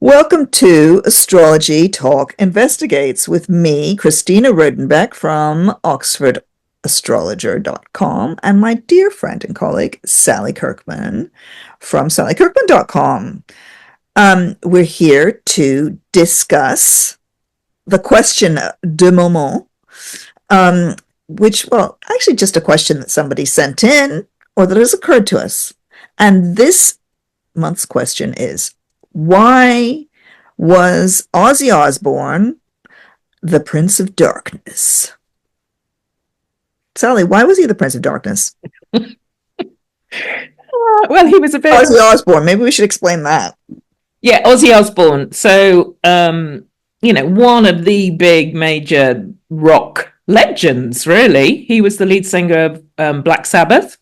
Welcome to Astrology Talk Investigates with me, Christina Rodenbeck from OxfordAstrologer.com, and my dear friend and colleague, Sally Kirkman from SallyKirkman.com. We're here to discuss the question de moment, actually just a question that somebody sent in or that has occurred to us. And this month's question is, why was Ozzy Osbourne the Prince of Darkness? Sally, why was he the Prince of Darkness? Well, he was a bit... Ozzy Osbourne, maybe we should explain that. Yeah, Ozzy Osbourne. So, one of the big major rock legends, really. He was the lead singer of Black Sabbath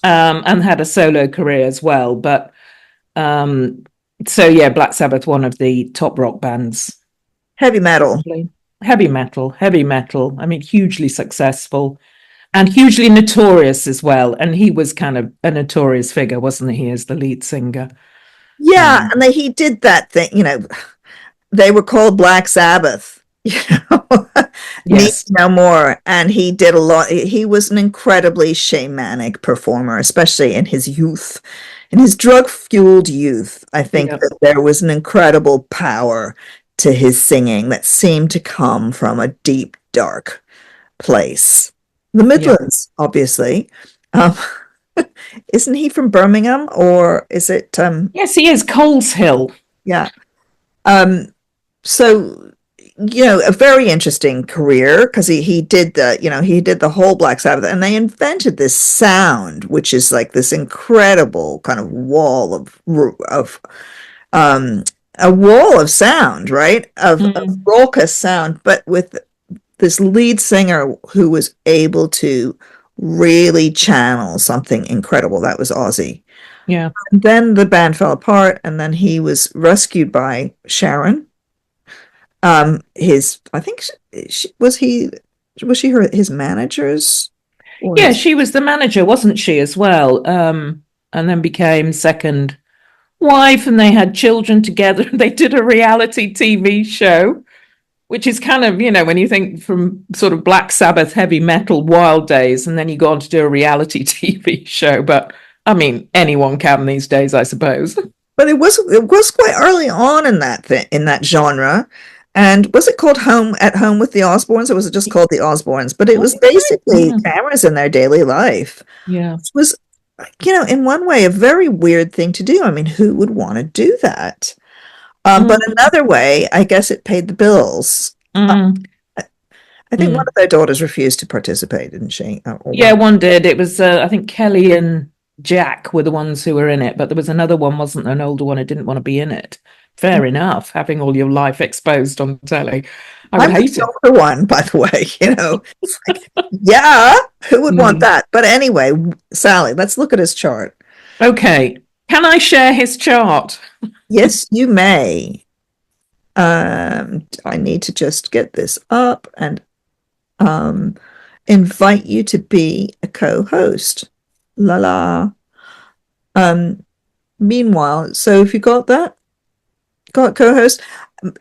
and had a solo career as well. But... Black Sabbath, one of the top rock bands. Heavy metal. Heavy metal. I mean, hugely successful and hugely notorious as well. And he was kind of a notorious figure, wasn't he, as the lead singer? Yeah, and he did that thing, they were called Black Sabbath, Yes. Need no more. And he did a lot. He was an incredibly shamanic performer, especially in his youth. In his drug-fueled youth, I think that there was an incredible power to his singing that seemed to come from a deep, dark place. The Midlands, obviously. Isn't he from Birmingham, or is it... Yes, he is. Coleshill. Yeah. A very interesting career, because he did the whole Black Sabbath, and they invented this sound, which is like this incredible kind of wall of sound, right? Of raucous sound, but with this lead singer who was able to really channel something incredible. That was Ozzy. Yeah. And then the band fell apart, and then he was rescued by Sharon. His manager's? Yeah, she was the manager, wasn't she, as well? And then became second wife, and they had children together. They did a reality TV show, which is kind of, when you think from sort of Black Sabbath, heavy metal, wild days, and then you go on to do a reality TV show. But I mean, anyone can these days, I suppose. But it was quite early on in that genre. And was it called At Home with the Osbournes, or was it just called the Osbournes? But it was basically cameras in their daily life. Yeah. Which was, in one way, a very weird thing to do. I mean, who would want to do that? But another way, I guess it paid the bills. I think one of their daughters refused to participate, didn't she? One did. It was, I think Kelly and Jack were the ones who were in it, but there was another one, wasn't there, an older one who didn't want to be in it. Fair enough, having all your life exposed on telly. I would hate it. For one, by the way, it's like, yeah, who would want that? But anyway, Sally, let's look at his chart. Okay, can I share his chart? Yes, you may. I need to just get this up and invite you to be a co-host. La la. Meanwhile, so if you got that? Got co-host.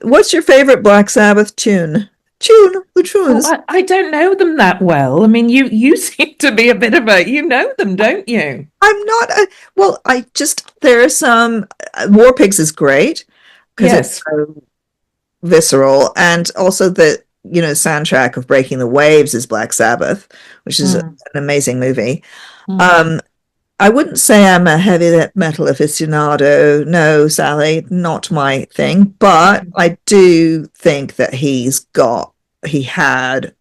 What's your favorite Black Sabbath tune? The tunes. I don't know them that well. I mean, you seem to be a bit of you know them, don't you? I'm not. There are some. War Pigs is great because it's so visceral, and also the soundtrack of Breaking the Waves is Black Sabbath, which is an amazing movie. I wouldn't say I'm a heavy metal aficionado. No, Sally, not my thing. But I do think that he had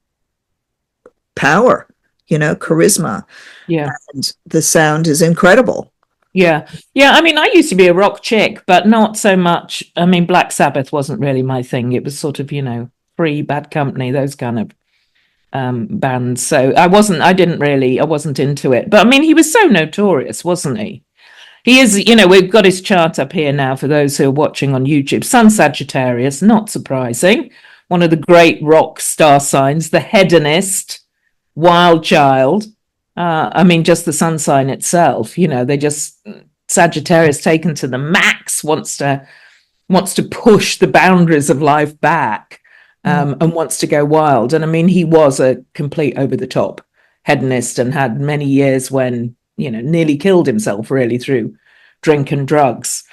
power, charisma. Yeah. And the sound is incredible. Yeah. Yeah. I mean, I used to be a rock chick, but not so much. I mean, Black Sabbath wasn't really my thing. It was sort of, Free, Bad Company, those kind of bands. So I wasn't into it. But I mean, he was so notorious, wasn't he? He is, we've got his chart up here now for those who are watching on YouTube. Sun Sagittarius, not surprising. One of the great rock star signs, the hedonist, wild child. I mean, just the sun sign itself, Sagittarius taken to the max, wants to wants to push the boundaries of life back, and wants to go wild. And I mean, he was a complete over the top hedonist and had many years when, nearly killed himself really through drink and drugs.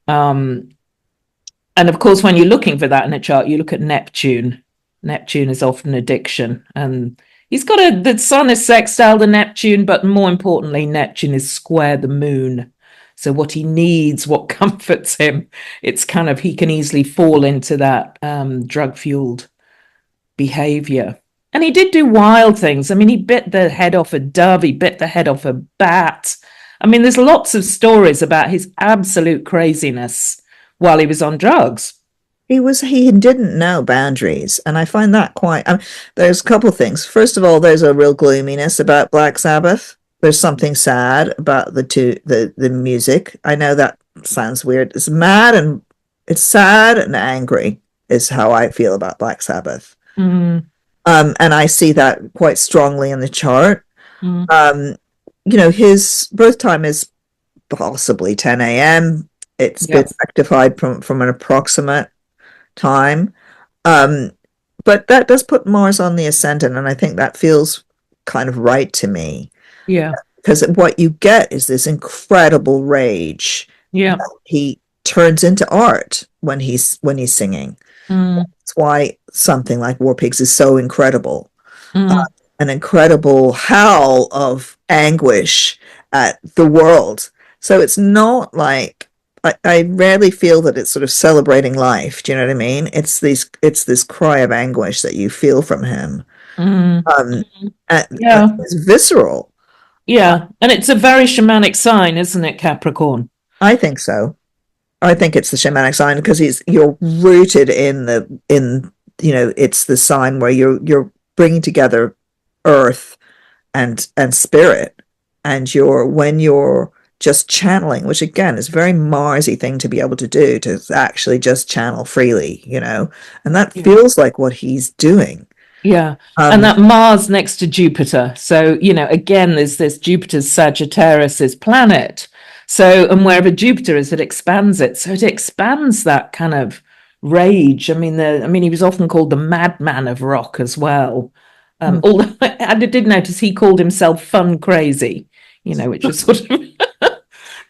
And of course, when you're looking for that in a chart, you look at Neptune. Neptune is often addiction, and he's got the sun is sextile to Neptune, but more importantly, Neptune is square the moon. So what he needs, what comforts him, it's kind of, he can easily fall into that drug-fueled behavior. And he did do wild things. I mean, he bit the head off a dove, he bit the head off a bat. I mean, there's lots of stories about his absolute craziness while he was on drugs. He didn't know boundaries, and I find that quite. There's a couple things. First of all, there's a real gloominess about Black Sabbath. There's something sad about the music. I know that sounds weird. It's sad and angry is how I feel about Black Sabbath. Mm. And I see that quite strongly in the chart. Mm. His birth time is possibly 10 a.m. It's been rectified from an approximate time. But that does put Mars on the ascendant, and I think that feels kind of right to me. Yeah. Because what you get is this incredible rage. Yeah. He turns into art when he's singing. That's why something like War Pigs is so incredible. An incredible howl of anguish at the world. So it's not like I rarely feel that it's sort of celebrating life. Do you know what I mean? It's this cry of anguish that you feel from him. It's visceral. Yeah, and it's a very shamanic sign, isn't it, Capricorn? I think so. I think it's the shamanic sign because you're rooted it's the sign where you're bringing together earth and spirit, and when you're just channeling, which again is a very Marsy thing to be able to do, to actually just channel freely, and that feels like what he's doing. Yeah. And that Mars next to Jupiter. So, again, there's this Jupiter's Sagittarius's planet. So, and wherever Jupiter is, it expands it. So it expands that kind of rage. I mean, he was often called the madman of rock as well. Although I did notice he called himself fun crazy, which was sort of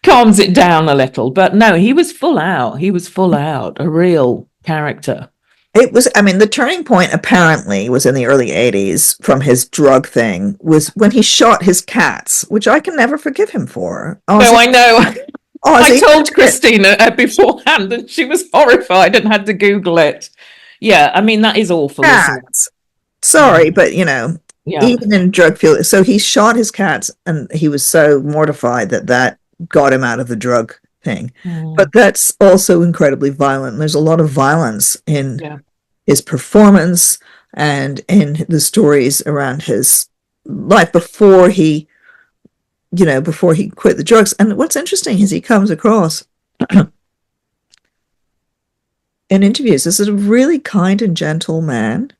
calms it down a little. But no, he was full out. He was full out, a real character. It was, the turning point apparently was in the early 80s from his drug thing, was when he shot his cats, which I can never forgive him for. I know. I told Christina beforehand and she was horrified and had to Google it. Yeah, that is awful, isn't it? Sorry, but even in drug fuel. So he shot his cats and he was so mortified that got him out of the drug thing. But that's also incredibly violent. There's a lot of violence in his performance and in the stories around his life before he quit the drugs. And what's interesting is he comes across in interviews as a really kind and gentle man.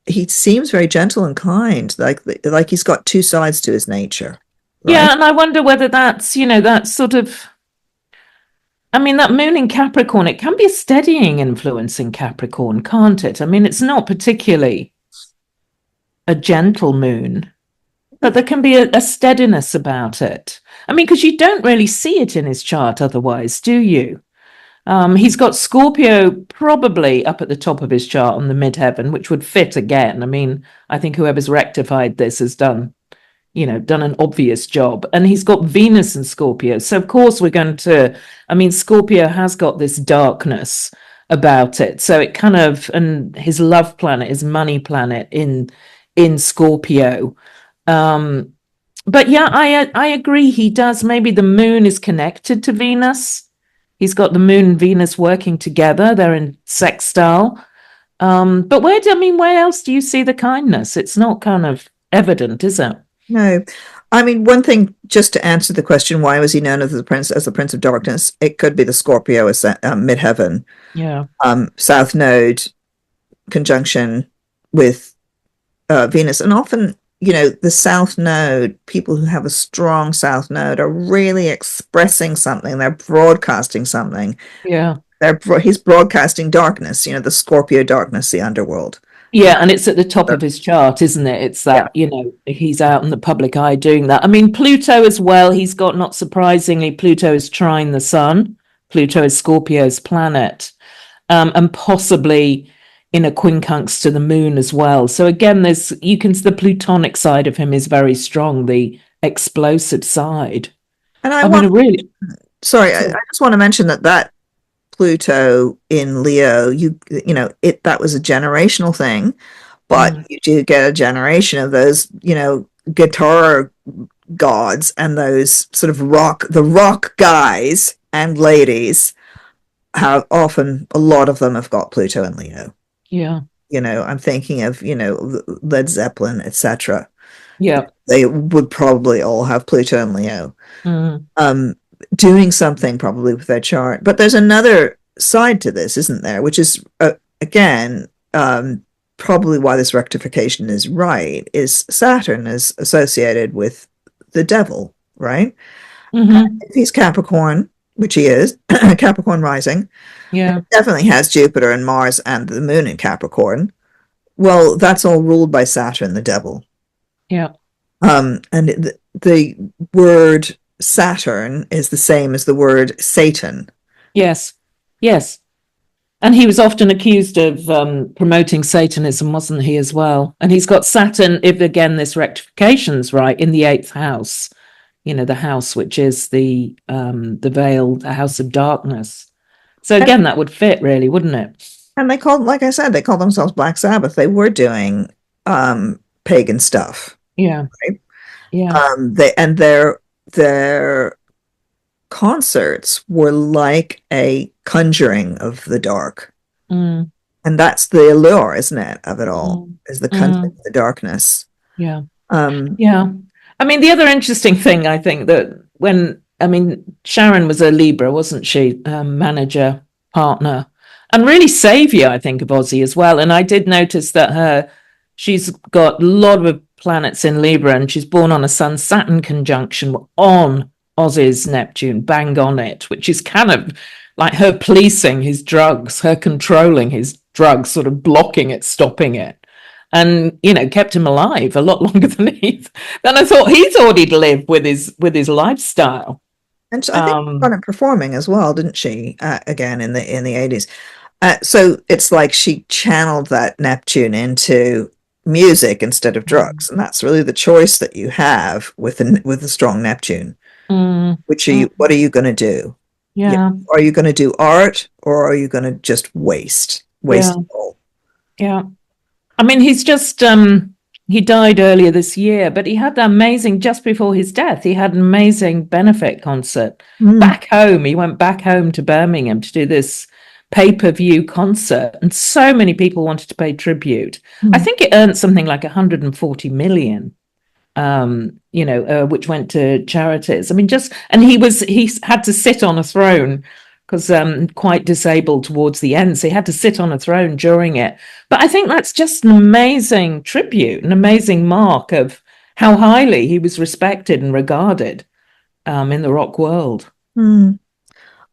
He seems very gentle and kind, like he's got two sides to his nature. Right? Yeah, and I wonder whether that's, that sort of, that moon in Capricorn, it can be a steadying influence in Capricorn, can't it? It's not particularly a gentle moon, but there can be a steadiness about it. Because you don't really see it in his chart otherwise, do you? He's got Scorpio probably up at the top of his chart on the midheaven, which would fit again. I think whoever's rectified this has done an obvious job. And he's got Venus and Scorpio. So, of course, we're going to, Scorpio has got this darkness about it. So it kind of, and his love planet, his money planet in Scorpio. But yeah, I agree. He does. Maybe the moon is connected to Venus. He's got the moon and Venus working together. They're in sextile. But where else do you see the kindness? It's not kind of evident, is it? No. One thing, just to answer the question, why was he known as the Prince of Darkness? It could be the Scorpio as midheaven. Yeah. South Node conjunction with Venus. And often, the South Node, people who have a strong South Node are really expressing something. They're broadcasting something. Yeah. He's broadcasting darkness, the Scorpio darkness, the underworld. Yeah, and it's at the top of his chart, isn't it? It's Yeah. that, he's out in the public eye doing that. I mean, Pluto as well, he's got, not surprisingly, Pluto is trine the sun. Pluto is Scorpio's planet, and possibly in a quincunx to the moon as well. So again, the plutonic side of him is very strong, the explosive side. And I mean, really. sorry, I just want to mention that Pluto in Leo, that was a generational thing, but you do get a generation of those, guitar gods and those sort of the rock guys and ladies have often, a lot of them have got Pluto in Leo. Yeah. I'm thinking of, Led Zeppelin, etc. Yeah. They would probably all have Pluto in Leo. Mm. Doing something probably with their chart. But there's another side to this, isn't there? Which is, again, probably why this rectification is right, is Saturn is associated with the devil, right? Mm-hmm. If he's Capricorn, which he is, Capricorn rising, definitely has Jupiter and Mars and the moon in Capricorn. Well, that's all ruled by Saturn, the devil. Yeah. And the word Saturn is the same as the word Satan. Yes. Yes. And he was often accused of promoting Satanism, wasn't he, as well? And he's got Saturn, if again this rectification's right, in the 8th house, the house which is the veil, the house of darkness. So again, that would fit really, wouldn't it? And like I said, they called themselves Black Sabbath. They were doing pagan stuff. Yeah. Right? Yeah. Their concerts were like a conjuring of the dark. Mm. And that's the allure, isn't it, of it all, is the conjuring of the darkness. Yeah. Yeah. I mean, the other interesting thing, I think, Sharon was a Libra, wasn't she? Manager, partner, and really savior, I think, of Ozzy as well. And I did notice that she's got a lot of planets in Libra, and she's born on a Sun-Saturn conjunction on Ozzy's Neptune, bang on it, which is kind of like her policing his drugs, her controlling his drugs, sort of blocking it, stopping it. And kept him alive a lot longer than I thought he'd live with his lifestyle. And I think she started performing as well, didn't she? Again in the 80s. So it's like she channeled that Neptune into music instead of drugs, and that's really the choice that you have with a strong Neptune. What are you going to do? Yeah. Are you going to do art, or are you going to just waste it all? Yeah. I mean, he's just, he died earlier this year, but he had just before his death, he had an amazing benefit concert back home. He went back home to Birmingham to do this pay-per-view concert, and so many people wanted to pay tribute. I think it earned something like 140 million, which went to charities. I mean, and he had to sit on a throne, because quite disabled towards the end, so he had to sit on a throne during it. But I think that's just an amazing tribute, an amazing mark of how highly he was respected and regarded in the rock world.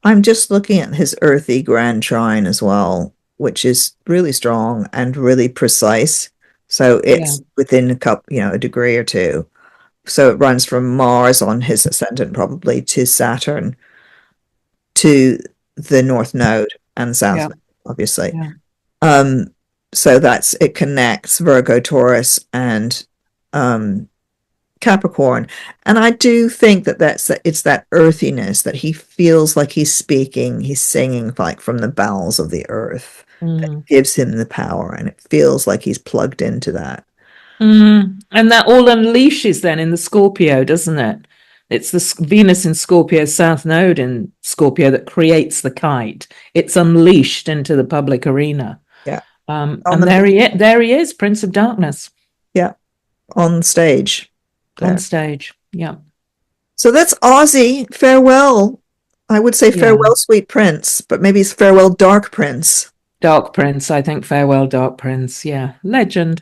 I'm just looking at his earthy grand trine as well, which is really strong and really precise. So it's within a degree or two. So it runs from Mars on his ascendant probably to Saturn, to the North Node and South Node, obviously. So it connects Virgo, Taurus, and Capricorn. And I do think it's that earthiness that he feels like he's singing like from the bowels of the earth, that gives him the power, and it feels like he's plugged into that. And that all unleashes then in the Scorpio, doesn't it? It's the Venus in Scorpio, South Node in Scorpio, that creates the kite. It's unleashed into the public arena. Yeah. And there he is, Prince of Darkness. Yeah. On stage. There. On stage. Yeah. So that's Ozzy. Farewell. I would say farewell, sweet prince, but maybe it's farewell, dark prince. Dark Prince, I think. Farewell, Dark Prince. Yeah. Legend.